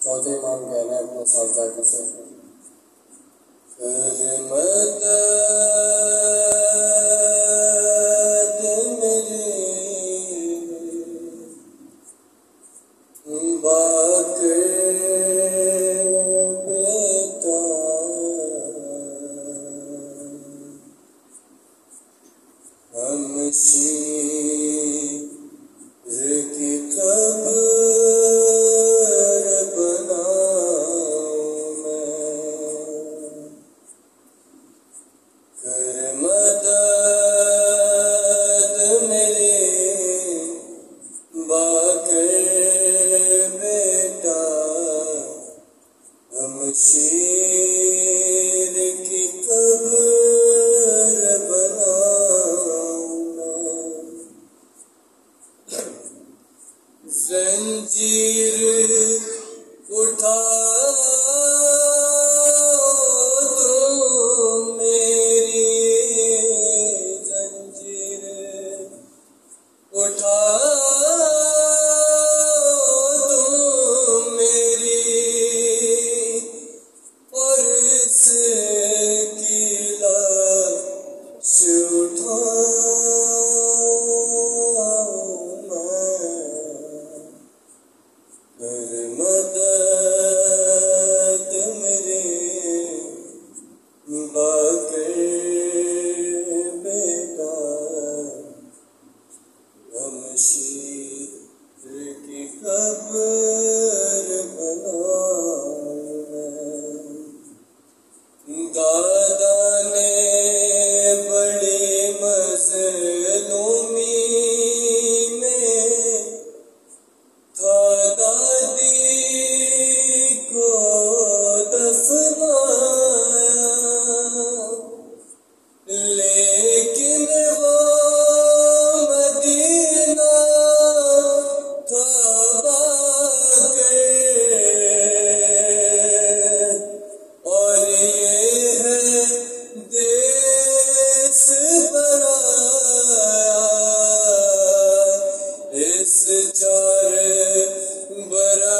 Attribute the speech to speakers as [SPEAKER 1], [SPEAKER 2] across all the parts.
[SPEAKER 1] چوتھے امام کہہ رہے ہیں اپنے صاحبزادے سے مدد میری باقر بیٹا ہم شیر کی قبر بناؤں میں کر مدد میرے باقر بیٹا ہم شیر کی قبر بناؤں میں زنجیر اٹھا تو میری زنجیر اٹھا تو میری اور اس کی لاش اٹھا مدد میرے باقر بیٹا ہم شیر کی قبر بناؤں میں دادا نے بڑی مظلومی میں تھا دادی کو دفنایا لیکن وہ مدینہ تھا باقر اور یہ ہے دیس برایا اس 4 برس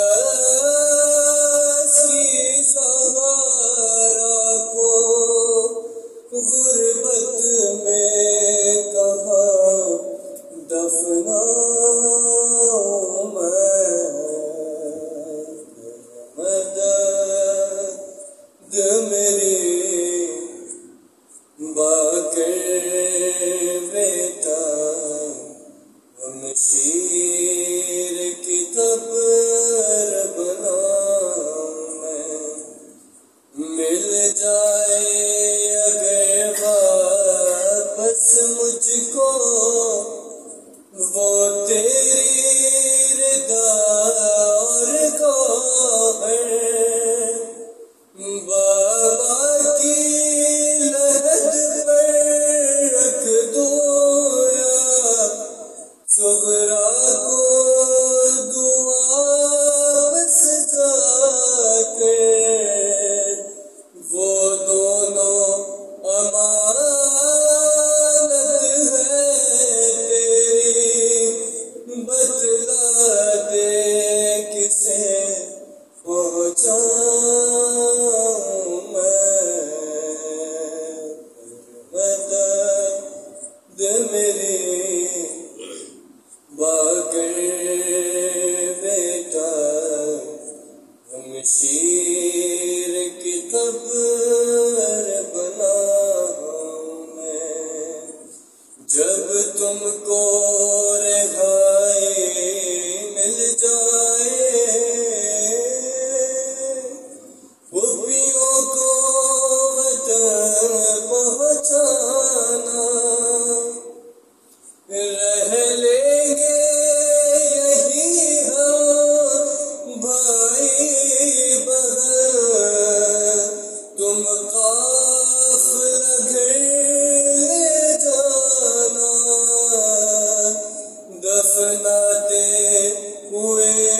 [SPEAKER 1] کی سہارا کو غربت میں کہاں دفناؤں میں مدد میری باقر بیٹا ہم شیر کی قبر بناؤں میں مل جائے اگر واپس مجھ کو وہ تیری رضا اور گوہر بابا کی لحد پر رکھ دوں یا صغرا کو دعا بس جا کر وہ دونوں امانت ہے تیری بتلا دے کسے پہنچاؤں میں مدد میری باقر بیٹا ہم شیر کی قبر بناؤں میں جب تم کو رہائی مل جائے پھوپھیوں کو وطن پہنچانا رہ لیں گے یہی ہم بھائی بہن تم قافلہ گھر لے جانا دفناتے ہوئے